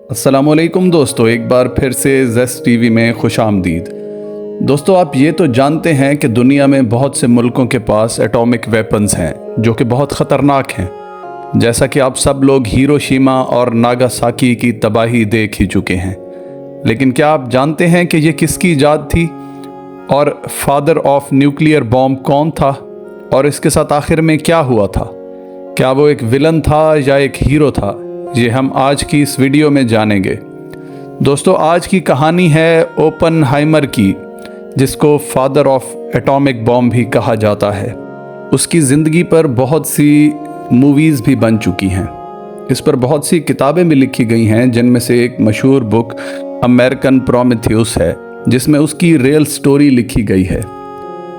السلام علیکم دوستو، ایک بار پھر سے زیس ٹی وی میں خوش آمدید۔ دوستو، آپ یہ تو جانتے ہیں کہ دنیا میں بہت سے ملکوں کے پاس ایٹامک ویپنز ہیں جو کہ بہت خطرناک ہیں، جیسا کہ آپ سب لوگ ہیروشیما اور ناگاساکی کی تباہی دیکھ ہی چکے ہیں۔ لیکن کیا آپ جانتے ہیں کہ یہ کس کی ایجاد تھی اور فادر آف نیوکلیئر بومب کون تھا اور اس کے ساتھ آخر میں کیا ہوا تھا؟ کیا وہ ایک ویلن تھا یا ایک ہیرو تھا؟ یہ ہم آج کی اس ویڈیو میں جانیں گے۔ دوستو، آج کی کہانی ہے اوپن ہائمر کی، جس کو فادر آف ایٹامک بومب بھی کہا جاتا ہے۔ اس کی زندگی پر بہت سی موویز بھی بن چکی ہیں، اس پر بہت سی کتابیں بھی لکھی گئی ہیں، جن میں سے ایک مشہور بک امریکن پرومیتھیوس ہے، جس میں اس کی ریئل سٹوری لکھی گئی ہے۔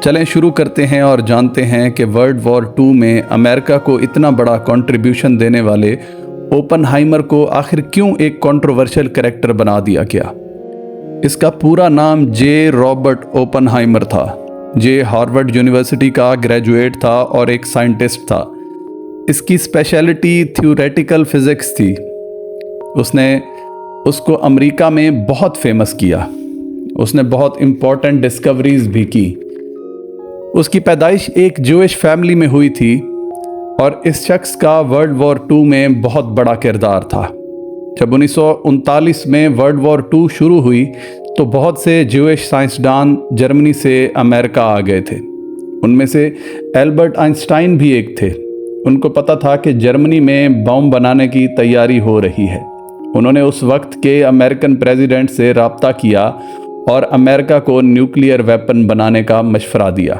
چلیں شروع کرتے ہیں اور جانتے ہیں کہ ورلڈ وار 2 میں امریکہ کو اتنا بڑا کنٹریبیوشن دینے والے اوپن ہائمر کو آخر کیوں ایک کنٹروورشل کریکٹر بنا دیا گیا۔ اس کا پورا نام جے رابرٹ اوپن ہائمر تھا۔ جے ہارورڈ یونیورسٹی کا گریجویٹ تھا اور ایک سائنٹسٹ تھا۔ اس کی اسپیشلٹی تھیوریٹیکل فزکس تھی۔ اس نے اس کو امریکہ میں بہت فیمس کیا۔ اس نے بہت امپورٹنٹ ڈسکوریز بھی کی۔ اس کی پیدائش ایک جوئش فیملی میں ہوئی تھی اور اس شخص کا ورلڈ وار 2 میں بہت بڑا کردار تھا۔ جب 1939 میں ورلڈ وار 2 شروع ہوئی تو بہت سے جوئش سائنسدان جرمنی سے امریکہ آ گئے تھے۔ ان میں سے البرٹ آئنسٹائن بھی ایک تھے۔ ان کو پتہ تھا کہ جرمنی میں بم بنانے کی تیاری ہو رہی ہے۔ انہوں نے اس وقت کے امریکن پریزیڈنٹ سے رابطہ کیا اور امریکہ کو نیوکلیئر ویپن بنانے کا مشورہ دیا۔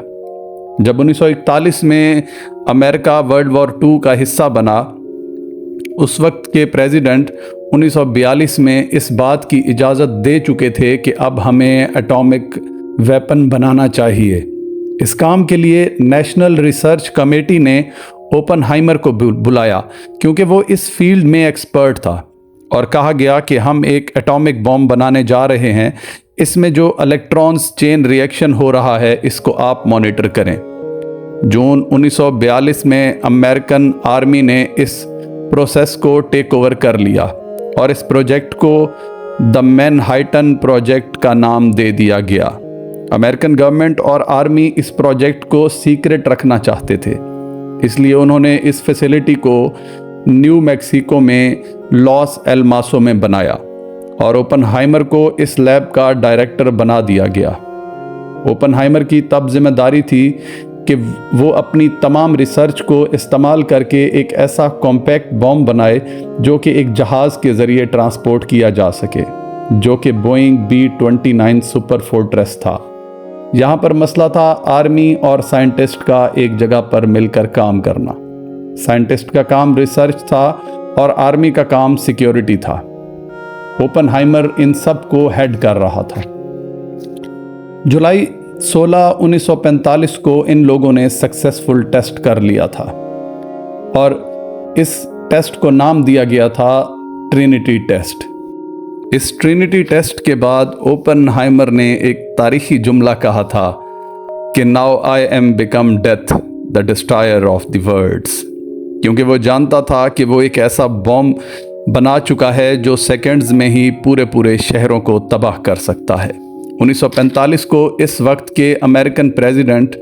جب 1941 میں امریکہ ورلڈ وار 2 کا حصہ بنا، اس وقت کے پریزیڈنٹ 1942 میں اس بات کی اجازت دے چکے تھے کہ اب ہمیں ایٹامک ویپن بنانا چاہیے۔ اس کام کے لیے نیشنل ریسرچ کمیٹی نے اوپن ہائمر کو بلایا کیونکہ وہ اس فیلڈ میں ایکسپرٹ تھا، اور کہا گیا کہ ہم ایک ایٹامک بم بنانے جا رہے ہیں، اس میں جو الیکٹرانز چین ری ایکشن ہو رہا ہے اس کو آپ مانیٹر کریں۔ جون 1942 میں امریکن آرمی نے اس پروسیس کو ٹیک اوور کر لیا اور اس پروجیکٹ کو دا مین ہائٹن پروجیکٹ کا نام دے دیا گیا۔ امریکن گورنمنٹ اور آرمی اس پروجیکٹ کو سیکرٹ رکھنا چاہتے تھے، اس لیے انہوں نے اس فیسلٹی کو نیو میکسیکو میں لاس الماسو میں بنایا اور اوپن ہائمر کو اس لیب کا ڈائریکٹر بنا دیا گیا۔ اوپن ہائمر کی تب ذمہ داری تھی کہ وہ اپنی تمام ریسرچ کو استعمال کر کے ایک ایسا کمپیکٹ بم بنائے جو کہ ایک جہاز کے ذریعے ٹرانسپورٹ کیا جا سکے، جو کہ بوئنگ B-29 سپر فورٹریس تھا۔ یہاں پر مسئلہ تھا آرمی اور سائنٹسٹ کا ایک جگہ پر مل کر کام کرنا۔ سائنٹسٹ کا کام ریسرچ تھا اور آرمی کا کام سیکیورٹی تھا۔ اوپن ہائمر ان سب کو ہیڈ کر رہا تھا۔ جولائی 16، 1945 کو ان لوگوں نے سکسیسفل ٹیسٹ کر لیا تھا اور اس ٹیسٹ کو نام دیا گیا تھا ٹرینٹی ٹیسٹ۔ اس ٹرینٹی ٹیسٹ کے بعد اوپن ہائمر نے ایک تاریخی جملہ کہا تھا کہ now I am become death the destroyer of the worlds, کیونکہ وہ جانتا تھا کہ وہ ایک ایسا بم بنا چکا ہے جو سیکنڈز میں ہی پورے شہروں کو تباہ کر سکتا ہے۔ 1945 کو اس وقت کے امریکن پریزیڈنٹ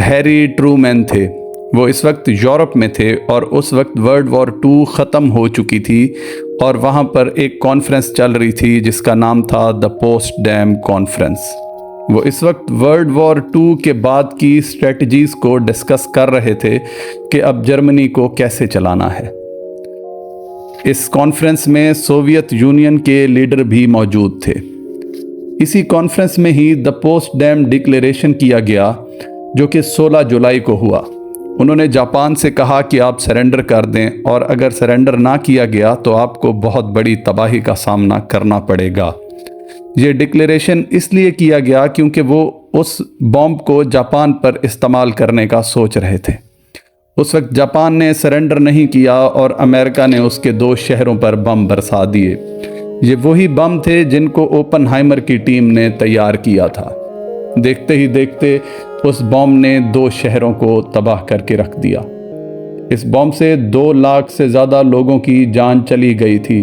ہیری ٹرومین تھے۔ وہ اس وقت یورپ میں تھے اور اس وقت ورلڈ وار 2 ختم ہو چکی تھی اور وہاں پر ایک کانفرنس چل رہی تھی جس کا نام تھا دا پوسٹ ڈیم کانفرنس۔ وہ اس وقت ورلڈ وار 2 کے بعد کی اسٹریٹجیز کو ڈسکس کر رہے تھے کہ اب جرمنی کو کیسے چلانا ہے۔ اس کانفرنس میں سوویت یونین کے لیڈر بھی موجود تھے۔ اسی کانفرنس میں ہی دا پوسٹ ڈیم ڈکلیریشن کیا گیا، جو کہ 16 جولائی کو ہوا۔ انہوں نے جاپان سے کہا کہ آپ سرنڈر کر دیں، اور اگر سرنڈر نہ کیا گیا تو آپ کو بہت بڑی تباہی کا سامنا کرنا پڑے گا۔ یہ ڈکلیریشن اس لیے کیا گیا کیونکہ وہ اس بمب کو جاپان پر استعمال کرنے کا سوچ رہے تھے۔ اس وقت جاپان نے سرنڈر نہیں کیا اور امریکہ نے اس کے 2 شہروں پر بم برسا دیے۔ یہ وہی بم تھے جن کو اوپن ہائمر کی ٹیم نے تیار کیا تھا۔ دیکھتے ہی دیکھتے اس بم نے 2 شہروں کو تباہ کر کے رکھ دیا۔ اس بم سے 2 لاکھ سے زیادہ لوگوں کی جان چلی گئی تھی۔